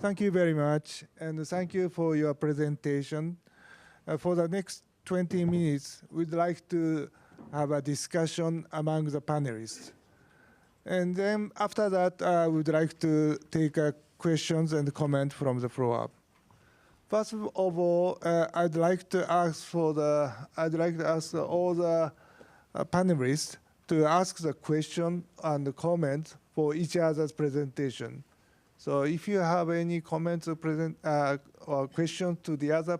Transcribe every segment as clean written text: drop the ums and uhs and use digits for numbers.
Thank you very much, and thank you for your presentation. For the next 20 minutes, we'd like to have a discussion among the panelists. And then after that, we'd like to take questions and comment from the floor. First of all, I'd like to ask all the panelists to ask the question and the comment for each other's presentation. So if you have any comments or questions to the other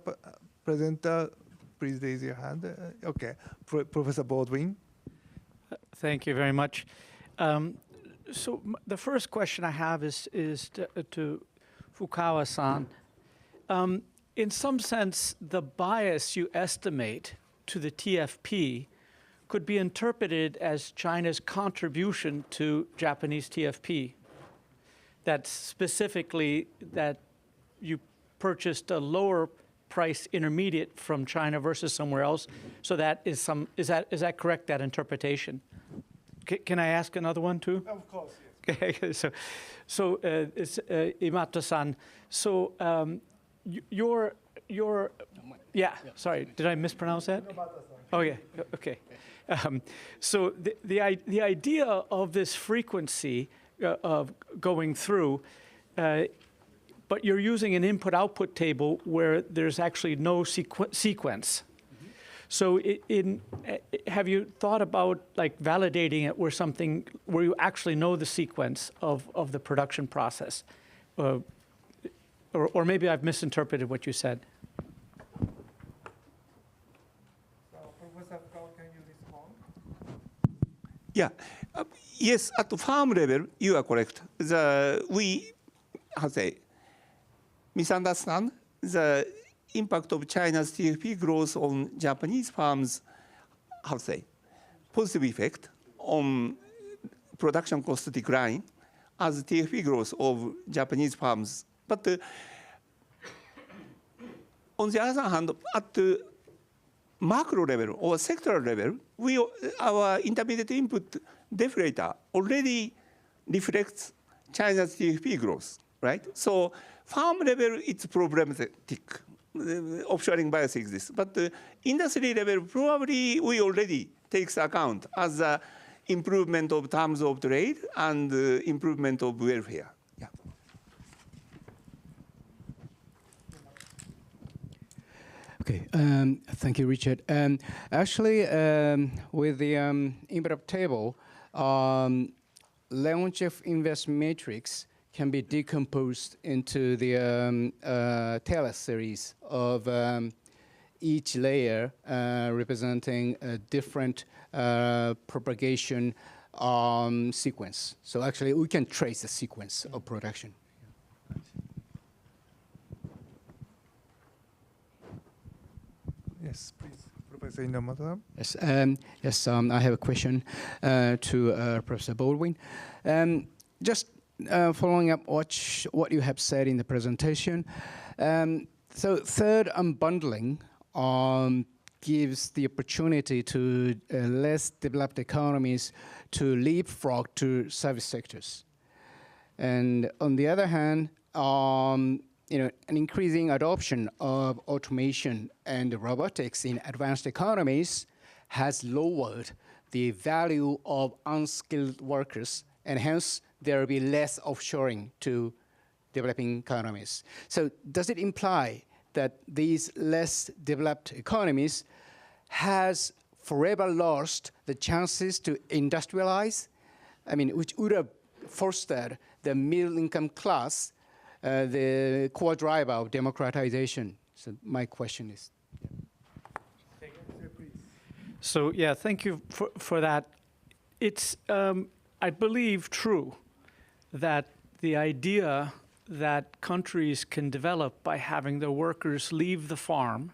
presenter, please raise your hand. Okay, Professor Baldwin. Thank you very much. So the first question I have is to FUKAO-san. In some sense, the bias you estimate to the TFP could be interpreted as China's contribution to Japanese TFP. That's specifically that you purchased a lower price intermediate from China versus somewhere else. So that is that correct, that interpretation? Can I ask another one too? Of course, yes. Okay, so it's Emeritus-san. So sorry, did I mispronounce that? Oh yeah, okay. So the idea of this frequency of going through, but you're using an input-output table where there's actually no sequence. Mm-hmm. So have you thought about like validating it where you actually know the sequence of the production process? Or maybe I've misinterpreted what you said. Professor FUKAO, can you respond? Yeah. Yes, at the farm level, you are correct. We misunderstand the impact of China's TFP growth on Japanese farms, positive effect on production cost decline as TFP growth of Japanese farms. But on the other hand, at the macro level or sectoral level, our intermediate input deflator already reflects China's TFP growth, right? So farm level, it's problematic. Offshoring bias exists. But the industry level, probably we already takes account as improvement of terms of trade and improvement of welfare. Yeah. Okay, thank you, Richard. Actually, with the input table, Leontief investment matrix can be decomposed into the Taylor series of each layer representing a different propagation sequence. So actually, we can trace the sequence of production. Yes, please, Professor INOMATA. Yes, yes. I have a question to Professor Baldwin. Just following up what you have said in the presentation. So third unbundling gives the opportunity to less developed economies to leapfrog to service sectors. And on the other hand, an increasing adoption of automation and robotics in advanced economies has lowered the value of unskilled workers, and hence there will be less offshoring to developing economies. So does it imply that these less developed economies has forever lost the chances to industrialize? I mean, which would have fostered the middle income class, the core driver of democratization. So my question is. Yeah. So yeah, thank you for that. It's, I believe, true that the idea that countries can develop by having their workers leave the farm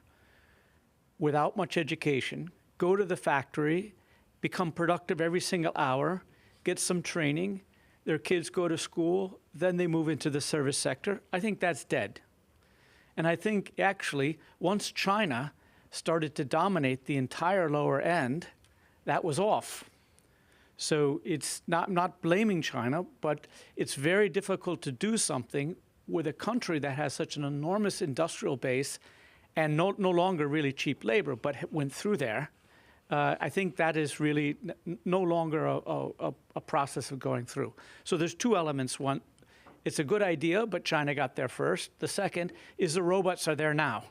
without much education, go to the factory, become productive every single hour, get some training, their kids go to school, then they move into the service sector. I think that's dead. And I think actually once China started to dominate the entire lower end, that was off. So it's not blaming China, but it's very difficult to do something with a country that has such an enormous industrial base and no longer really cheap labor, but went through there, I think that is really no longer a process of going through. So there's two elements. One, it's a good idea, but China got there first. The second is the robots are there now.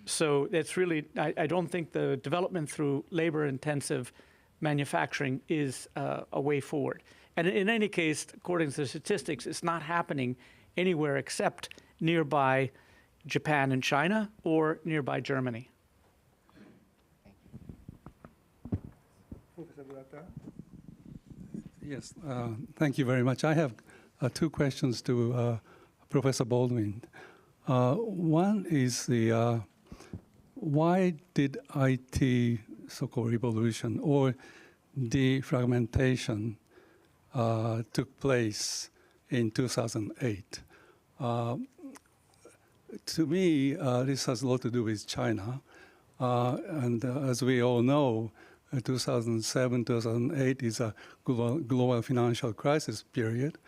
So it's really, I don't think the development through labor-intensive manufacturing is a way forward. And in any case, according to the statistics, it's not happening anywhere except nearby Japan and China or nearby Germany. Professor URATA. Yes, thank you very much. I have two questions to Professor Baldwin. One is why did IT so-called revolution or defragmentation took place in 2008? To me, this has a lot to do with China. And as we all know, 2007, 2008 is a global financial crisis period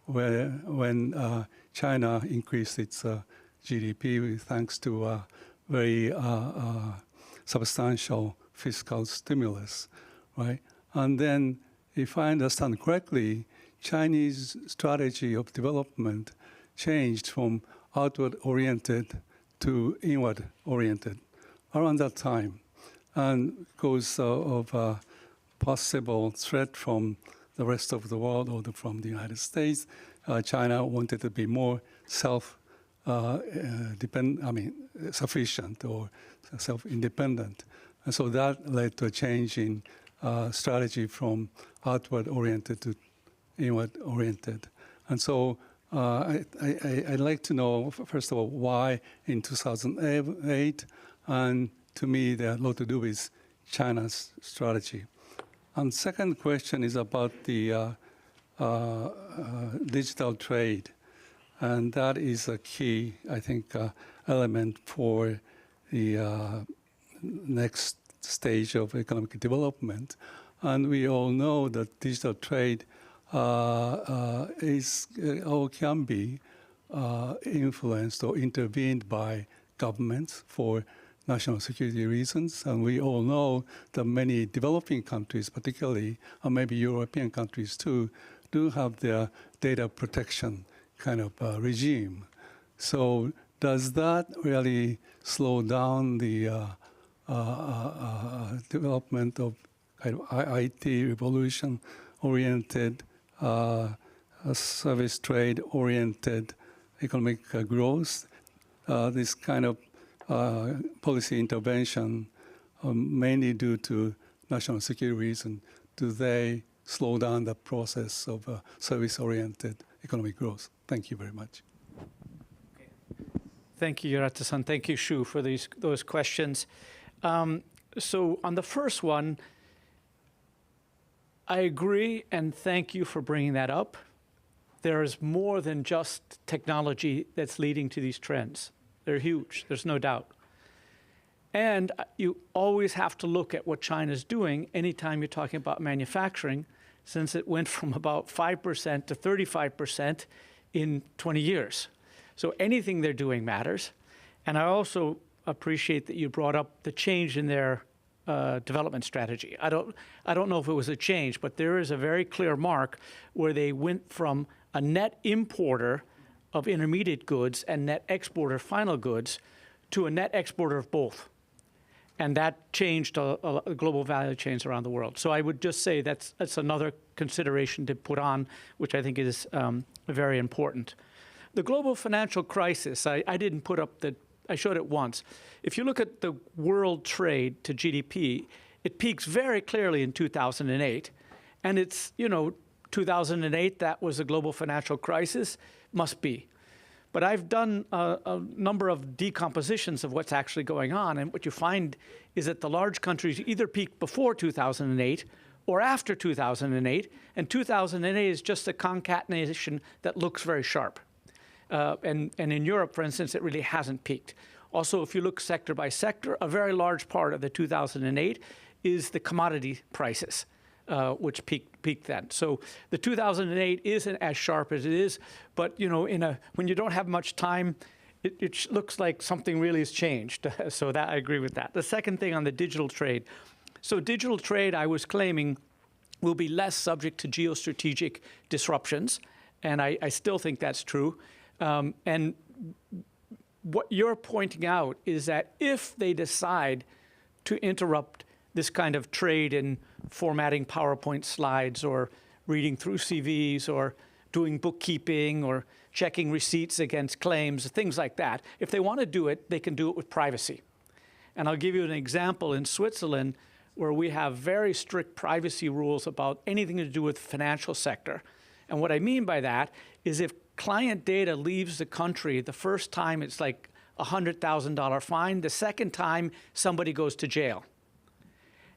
when China increased its GDP thanks to a very substantial fiscal stimulus, right? And then, if I understand correctly, Chinese strategy of development changed from outward-oriented to inward-oriented around that time. And because of a possible threat from the rest of the world or from the United States, China wanted to be more sufficient or self-independent. And so that led to a change in strategy from outward-oriented to inward-oriented. And so I'd like to know, first of all, why in 2008, and to me, they have a lot to do with China's strategy. And second question is about the digital trade. And that is a key, I think, element for the next stage of economic development. And we all know that digital trade is or can be influenced or intervened by governments for national security reasons. And we all know that many developing countries, particularly, or maybe European countries too, do have their data protection kind of regime. So does that really slow down the development of kind of IT revolution-oriented, service trade-oriented economic growth? This kind of policy intervention, mainly due to national security reasons, do they slow down the process of service-oriented economic growth? Thank you very much. Thank you, Urata-san. Thank you, Shu, for those questions. So on the first one, I agree, and thank you for bringing that up. There is more than just technology that's leading to these trends. They're huge, there's no doubt. And you always have to look at what China's doing anytime you're talking about manufacturing, since it went from about 5% to 35% in 20 years. So anything they're doing matters. And I also appreciate that you brought up the change in their development strategy. I don't know if it was a change, but there is a very clear mark where they went from a net importer of intermediate goods and net exporter of final goods to a net exporter of both. And that changed global value chains around the world. So I would just say that's another consideration to put on, which I think is very important. The global financial crisis, I didn't put up I showed it once. If you look at the world trade to GDP, it peaks very clearly in 2008. And it's, 2008, that was a global financial crisis, must be. But I've done a number of decompositions of what's actually going on, and what you find is that the large countries either peaked before 2008 or after 2008, and 2008 is just a concatenation that looks very sharp. And in Europe, for instance, it really hasn't peaked. Also, if you look sector by sector, a very large part of the 2008 is the commodity prices. which peaked then. So the 2008 isn't as sharp as it is, but when you don't have much time, it looks like something really has changed. So that I agree with that. The second thing on the digital trade. So digital trade, I was claiming, will be less subject to geostrategic disruptions, and I still think that's true. And what you're pointing out is that if they decide to interrupt this kind of trade in formatting PowerPoint slides or reading through CVs or doing bookkeeping or checking receipts against claims, things like that, if they want to do it, they can do it with privacy. And I'll give you an example in Switzerland where we have very strict privacy rules about anything to do with the financial sector. And what I mean by that is if client data leaves the country, the first time it's like a $100,000 fine, the second time somebody goes to jail.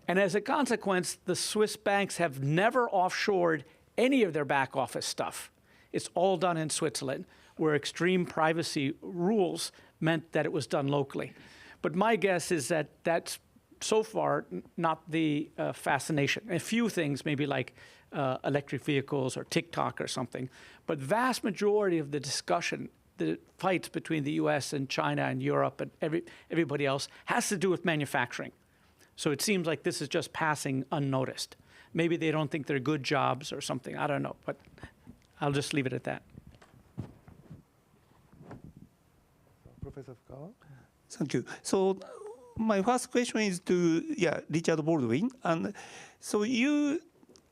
And as a consequence, the Swiss banks have never offshored any of their back office stuff. It's all done in Switzerland, where extreme privacy rules meant that it was done locally. But my guess is that that's so far not the fascination. A few things, maybe like electric vehicles or TikTok or something, but vast majority of the discussion, the fights between the US and China and Europe and everybody else has to do with manufacturing. So it seems like this is just passing unnoticed. Maybe they don't think they're good jobs or something, I don't know, but I'll just leave it at that. Professor FUKAO? Thank you. So my first question is to Richard Baldwin. And so you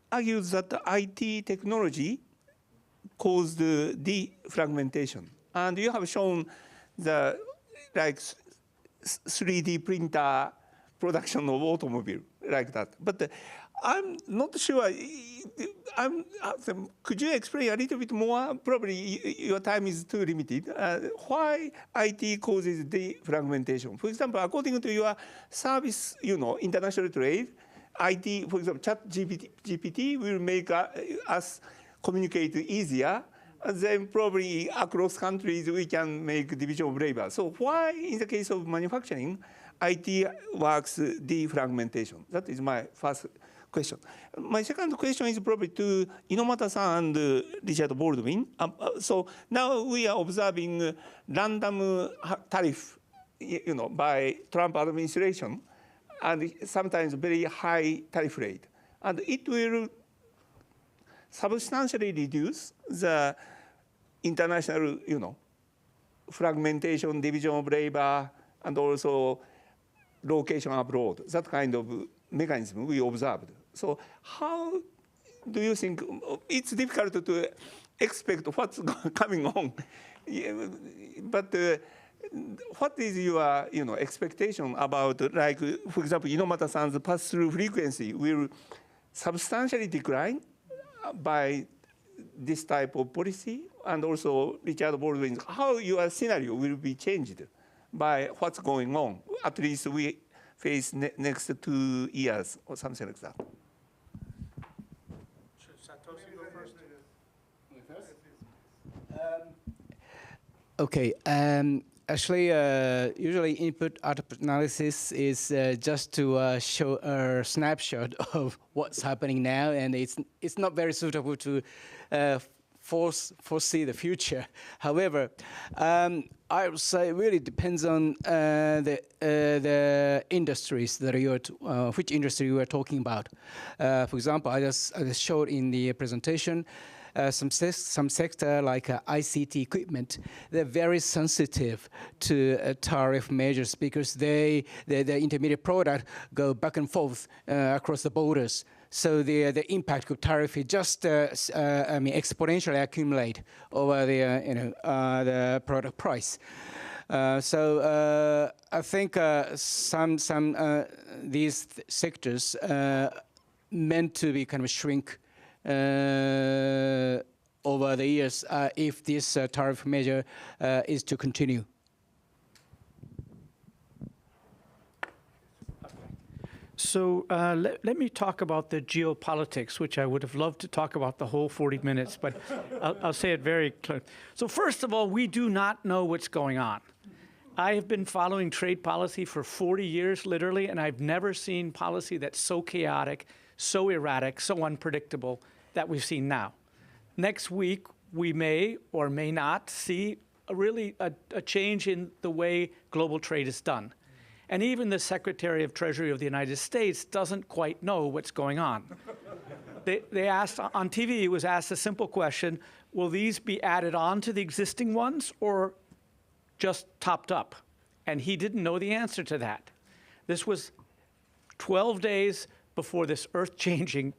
argue that the IT technology caused the defragmentation. And you have shown the 3D printer production of automobile like that. But I'm not sure. Could you explain a little bit more? Probably your time is too limited. Why IT causes defragmentation? For example, according to your service, international trade, IT, for example, ChatGPT will make us communicate easier. Then probably across countries we can make division of labor. So why, in the case of manufacturing, IT works defragmentation? That is my first question. My second question is probably to INOMATA-san and Richard Baldwin. So now we are observing random tariff, by Trump administration, and sometimes very high tariff rate, and it will substantially reduce the international, fragmentation, division of labor, and also location abroad. That kind of mechanism we observed. So how do you think, it's difficult to expect what's coming on, but what is your, expectation about, like, for example, INOMATA-san's pass-through frequency will substantially decline by this type of policy? And also, Richard Baldwin, how your scenario will be changed by what's going on? At least we face next 2 years or something like that. Should Satoshi go first? Okay. Actually, usually input-output analysis is just to show a snapshot of what's happening now, and it's not very suitable to foresee the future. However, I would say it really depends on the industries that which industry you are talking about. For example, I just showed in the presentation. Some sector like ICT equipment, they're very sensitive to tariff measures because the intermediate product go back and forth across the borders. So the impact of tariff is just exponentially accumulate over the product price. So I think some these sectors meant to be kind of shrink over the years if this tariff measure is to continue. So let me talk about the geopolitics, which I would have loved to talk about the whole 40 minutes, but I'll say it very clearly. So first of all, we do not know what's going on. I have been following trade policy for 40 years, literally, and I've never seen policy that's so chaotic, so erratic, so unpredictable that we've seen now. Next week, we may or may not see a change in the way global trade is done. And even the Secretary of Treasury of the United States doesn't quite know what's going on. They asked, on TV, he was asked a simple question, will these be added on to the existing ones or just topped up? And he didn't know the answer to that. This was 12 days before this earth-changing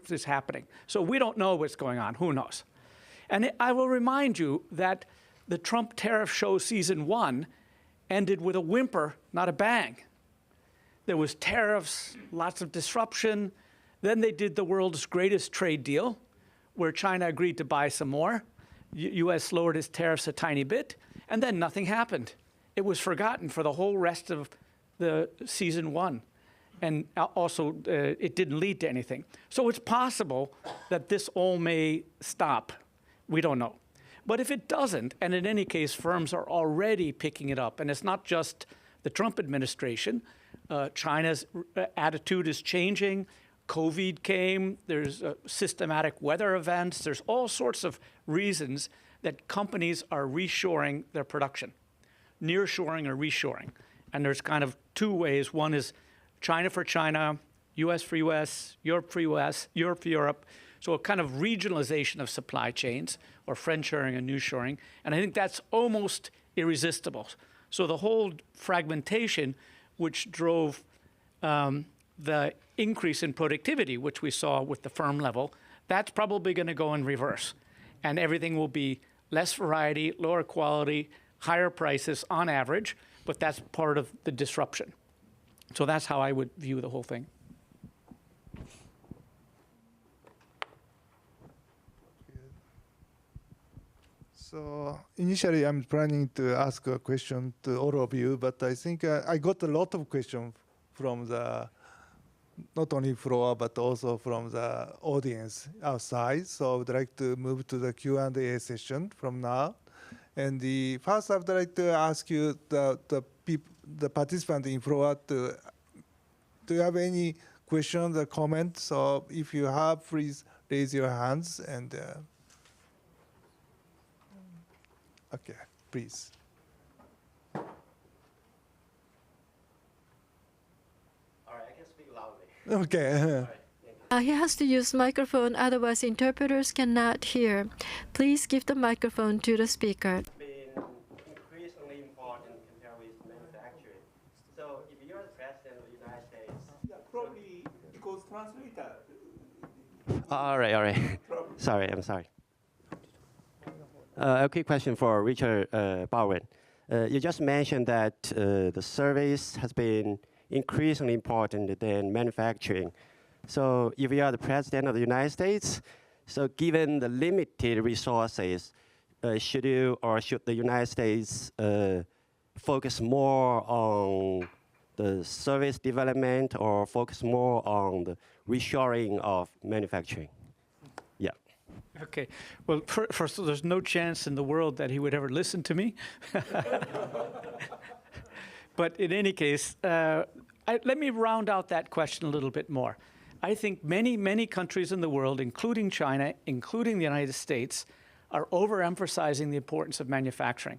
is happening. So we don't know what's going on, who knows? And I will remind you that the Trump tariff show season 1 ended with a whimper, not a bang. There was tariffs, lots of disruption. Then they did the world's greatest trade deal, where China agreed to buy some more. U.S. lowered its tariffs a tiny bit, and then nothing happened. It was forgotten for the whole rest of the season 1. And also, it didn't lead to anything. So it's possible that this all may stop. We don't know. But if it doesn't, and in any case, firms are already picking it up, and it's not just the Trump administration, China's attitude is changing. COVID came, there's systematic weather events, there's all sorts of reasons that companies are reshoring their production, nearshoring or reshoring. And there's kind of two ways. One is China for China, US for US, Europe for US, Europe for Europe. So a kind of regionalization of supply chains, or friendshoring and nearshoring. And I think that's almost irresistible. So the whole fragmentation, which drove the increase in productivity, which we saw with the firm level, that's probably going to go in reverse. And everything will be less variety, lower quality, higher prices on average, but that's part of the disruption. So that's how I would view the whole thing. So initially, I'm planning to ask a question to all of you, but I think I got a lot of questions from the, not only floor, but also from the audience outside. So I would like to move to the Q&A session from now. And first, I would like to ask you, the participant in floor, do you have any questions or comments? So if you have, please raise your hands and. Okay, please. All right, I can speak loudly. Okay. Right, he has to use microphone, otherwise interpreters cannot hear. Please give the microphone to the speaker. it's been increasingly important compared with manufacturing. So if you're the president of the United States. Yeah, probably because translator. All right. Sorry, I'm sorry. A quick question for Richard BALDWIN. You just mentioned that the service has been increasingly important than manufacturing. So if you are the president of the United States, so given the limited resources, should the United States focus more on the service development or focus more on the reshoring of manufacturing? Yeah. Okay. Well, first of all, there's no chance in the world that he would ever listen to me. But in any case, let me round out that question a little bit more. I think many countries in the world, including China, including the United States, are overemphasizing the importance of manufacturing.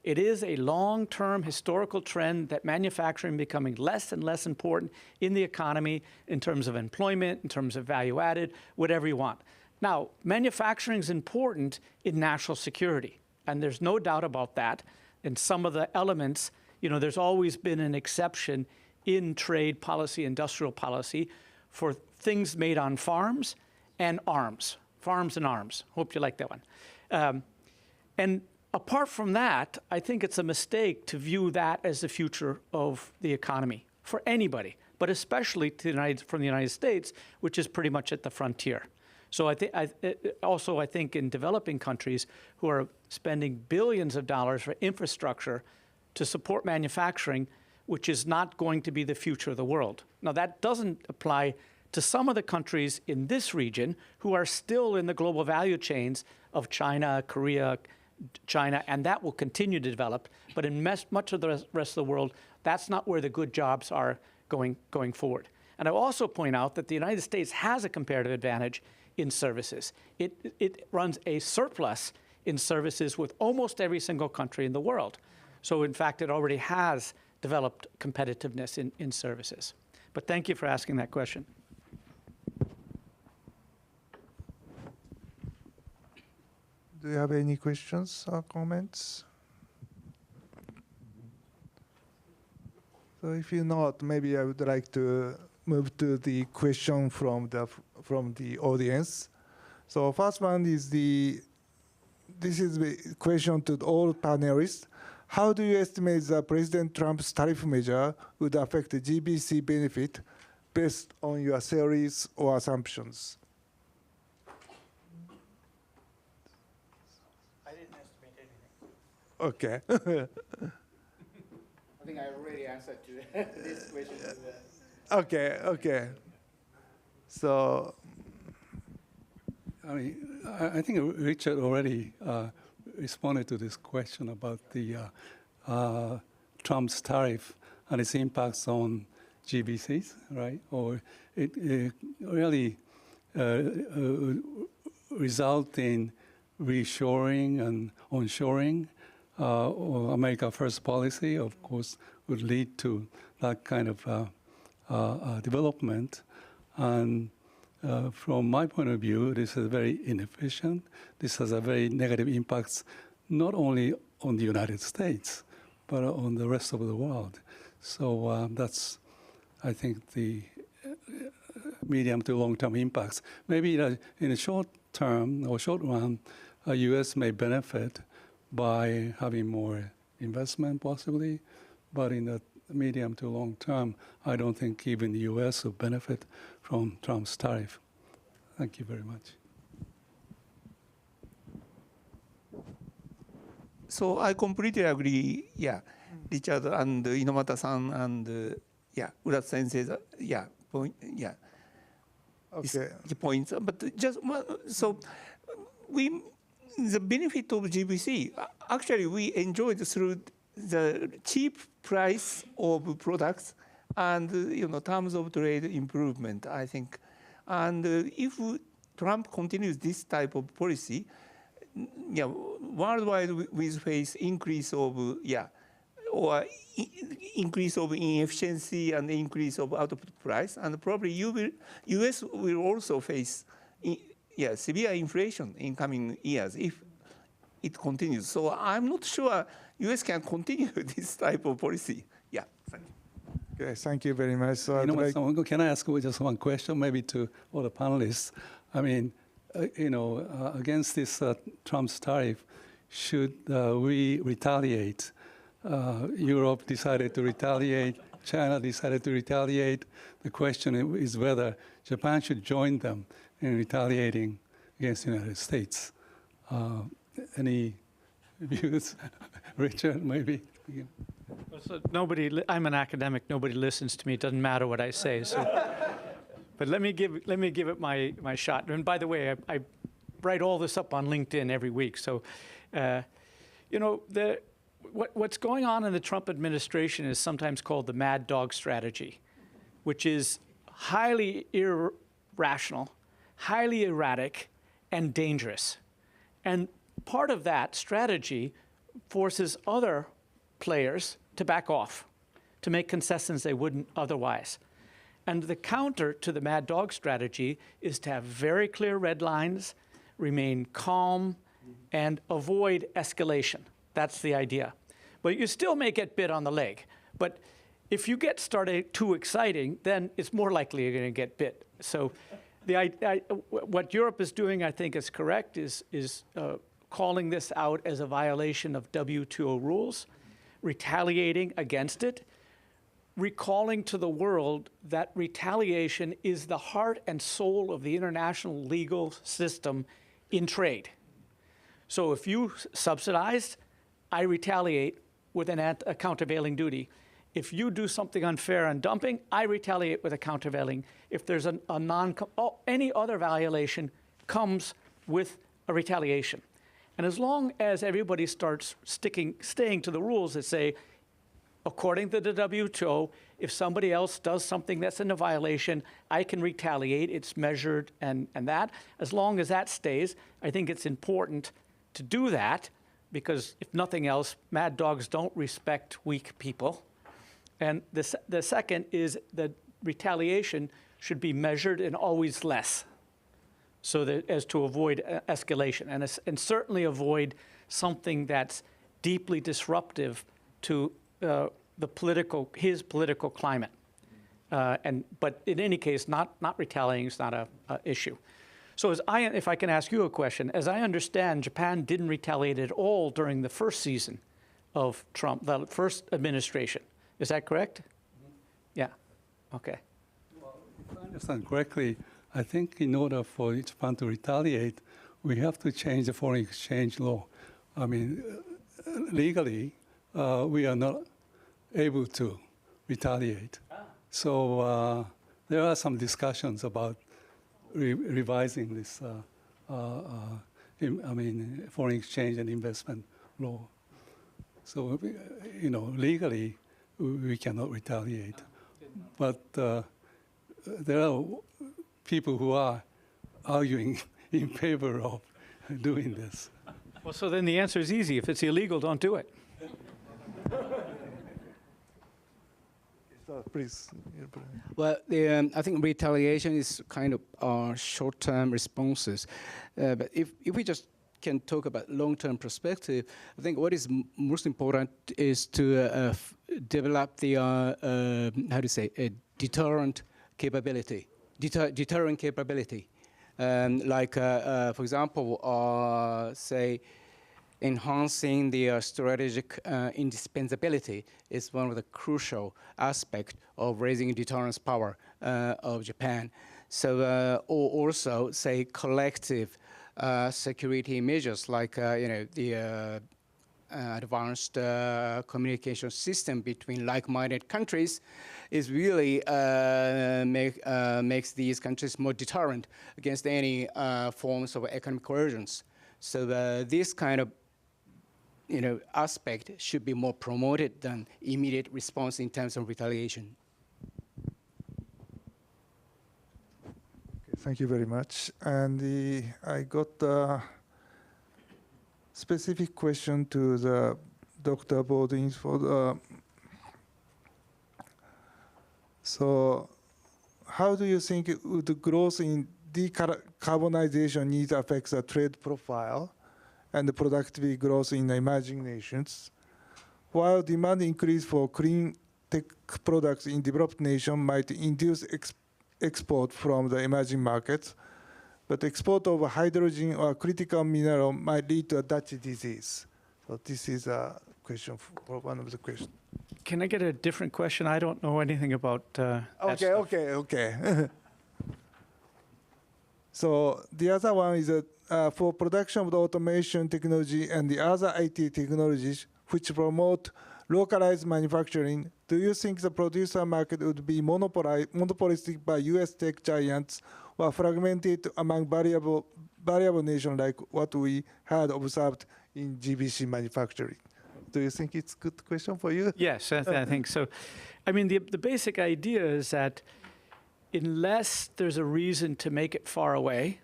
It is a long-term historical trend that manufacturing becoming less and less important in the economy in terms of employment, in terms of value added, whatever you want. Now, manufacturing is important in national security, and there's no doubt about that. And some of the elements, there's always been an exception in trade policy, industrial policy, for things made on farms and arms. Farms and arms. Hope you like that one. And apart from that, I think it's a mistake to view that as the future of the economy for anybody, but especially from the United States, which is pretty much at the frontier. So I think in developing countries who are spending billions of dollars for infrastructure to support manufacturing, which is not going to be the future of the world. Now, that doesn't apply to some of the countries in this region who are still in the global value chains of China, Korea, China, and that will continue to develop. But in much of the rest of the world, that's not where the good jobs are going forward. And I also point out that the United States has a comparative advantage in services. It runs a surplus in services with almost every single country in the world. So in fact, it already has developed competitiveness in services. But thank you for asking that question. Do you have any questions or comments? So if you not, maybe I would like to move to the question from the audience. So first one is this is the question to all panelists. How do you estimate that President Trump's tariff measure would affect the GBC benefit based on your theories or assumptions? I didn't estimate anything. Okay. I think I already answered to this question. Okay, okay. So, I mean, I think Richard already responded to this question about the Trump's tariff and its impacts on GBCs, right? Or it really result in reshoring and onshoring, or America First policy, of course, would lead to that kind of development. And from my point of view, this is very inefficient. This has a very negative impacts, not only on the United States, but on the rest of the world. So that's, I think, the medium to long-term impacts. Maybe in the short term or short run, U.S. may benefit by having more investment, possibly, but in the medium to long term, I don't think even the U.S. will benefit from Trump's tariff. Thank you very much. So I completely agree, yeah, Richard and Inomata-san and, yeah, Urata-sensei's, yeah, point, yeah. okay. The points, but just, so the benefit of GBC, actually we enjoyed through the cheap price of products and, terms of trade improvement, I think. And if Trump continues this type of policy, yeah, worldwide we face increase of, or increase of inefficiency and increase of output price, and probably U.S. will also face, severe inflation in coming years if it continues. So I'm not sure U.S. can continue this type of policy. Yeah. Thank you. Okay, thank you very much. So Can I ask just one question, maybe to all the panelists? I mean, against this Trump's tariff, should we retaliate? Europe decided to retaliate. China decided to retaliate. The question is whether Japan should join them in retaliating against the United States. Any views? Richard, maybe? So I'm an academic. Nobody listens to me. It doesn't matter what I say. So. But let me give it my shot. And by the way, I write all this up on LinkedIn every week. So, what's going on in the Trump administration is sometimes called the mad dog strategy, which is highly irrational, highly erratic, and dangerous. And part of that strategy forces other players to back off, to make concessions they wouldn't otherwise. And the counter to the mad dog strategy is to have very clear red lines, remain calm, and avoid escalation. That's the idea. But you still may get bit on the leg. But if you get started too exciting, then it's more likely you're going to get bit. So what Europe is doing, I think, is correct, is calling this out as a violation of WTO rules, retaliating against it, recalling to the world that retaliation is the heart and soul of the international legal system in trade. So if you subsidize, I retaliate with a countervailing duty. If you do something unfair and dumping, I retaliate with a countervailing. If there's any other violation comes with a retaliation. And as long as everybody starts staying to the rules that say, according to the WTO, if somebody else does something that's in a violation, I can retaliate. It's measured and that. As long as that stays, I think it's important to do that because if nothing else, mad dogs don't respect weak people. And the second is that retaliation should be measured and always less so that as to avoid escalation and certainly avoid something that's deeply disruptive to his political climate. But in any case, not retaliating is not a issue. So if I can ask you a question, as I understand, Japan didn't retaliate at all during the first season of Trump, the first administration. Is that correct? Mm-hmm. Yeah. Okay. Well, if I understand correctly, I think in order for Japan to retaliate, we have to change the foreign exchange law. I mean, legally, we are not able to retaliate. So there are some discussions about revising this, foreign exchange and investment law. So, legally, we cannot retaliate. But there are people who are arguing in favor of doing this. Well, so then the answer is easy. If it's illegal, don't do it. So please. Well, I think retaliation is kind of short-term responses. But if we just can talk about long-term perspective, I think what is most important is to develop the, a deterrent capability. Deterrent capability. For example, say, enhancing the strategic indispensability is one of the crucial aspects of raising deterrence power of Japan. So, or also, say, collective security measures like, the advanced communication system between like-minded countries is really makes these countries more deterrent against any forms of economic coercions. So this kind of aspect should be more promoted than immediate response in terms of retaliation. Okay, thank you very much. And I got a specific question to the Dr. Baldwin for the. So, how do you think the growth in decarbonization needs affects the trade profile and the productivity growth in the emerging nations? While demand increase for clean tech products in developed nations might induce export from the emerging markets, but export of hydrogen or critical mineral might lead to a Dutch disease. So this is a question for one of the questions. Can I get a different question? I don't know anything about that stuff. Okay. So the other one is that for production of the automation technology and the other IT technologies which promote localized manufacturing, do you think the producer market would be monopolistic by US tech giants or fragmented among variable nations like what we had observed in GBC manufacturing? Do you think it's a good question for you? Yes, I think so. I mean, the basic idea is that unless there's a reason to make it far away,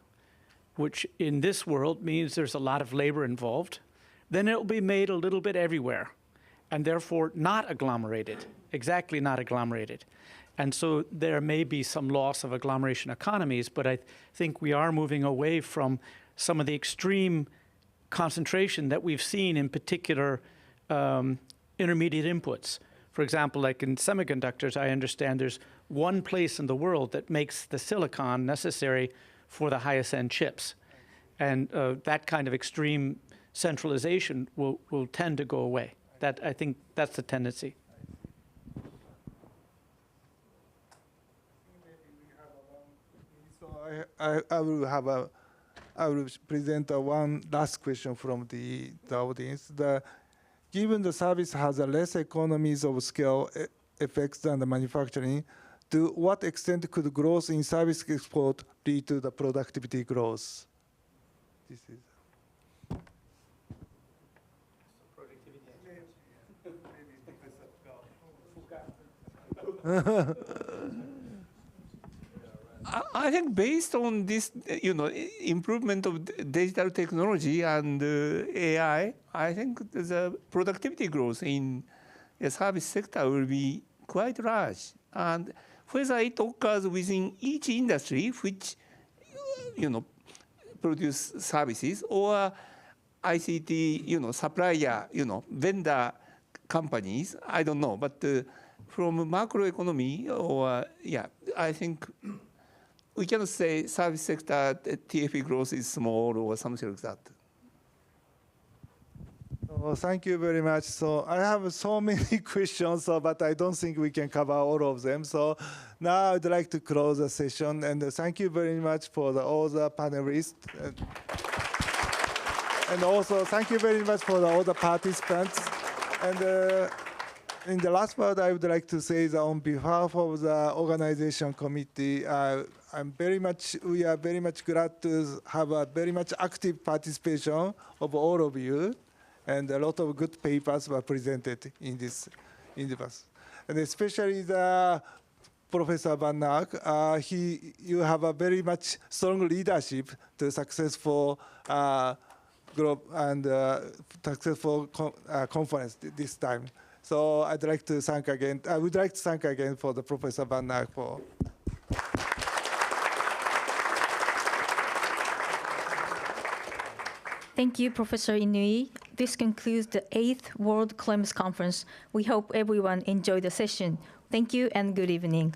which in this world means there's a lot of labor involved, then it'll be made a little bit everywhere, and therefore not agglomerated, exactly not agglomerated. And so there may be some loss of agglomeration economies, but I think we are moving away from some of the extreme concentration that we've seen in particular intermediate inputs. For example, like in semiconductors, I understand there's one place in the world that makes the silicon necessary for the highest end chips. And that kind of extreme centralization will tend to go away. I think that's the tendency. So I will present one last question from the audience. Given the service has a less economies of scale effects than the manufacturing, to what extent could growth in service export lead to the productivity growth? This is. I think based on this, improvement of digital technology and AI, I think the productivity growth in the service sector will be quite large. And whether it occurs within each industry, which, produce services, or ICT, supplier, vendor companies, I don't know. But from macroeconomy, I think we cannot say service sector TFE growth is small or something like that. Oh, thank you very much. So I have so many questions, but I don't think we can cover all of them. So now I'd like to close the session, and thank you very much for all the panelists. And also thank you very much for all the participants. And in the last part, I would like to say that on behalf of the organization committee, we are very much glad to have a very much active participation of all of you, and a lot of good papers were presented in this universe. And especially the Professor Van Naak, you have a very much strong leadership to successful group and successful conference this time. So I'd like to thank again. I would like to thank again for the Professor Van Naak for. Thank you, Professor Inui. This concludes the 8th World KLEMS Conference. We hope everyone enjoyed the session. Thank you and good evening.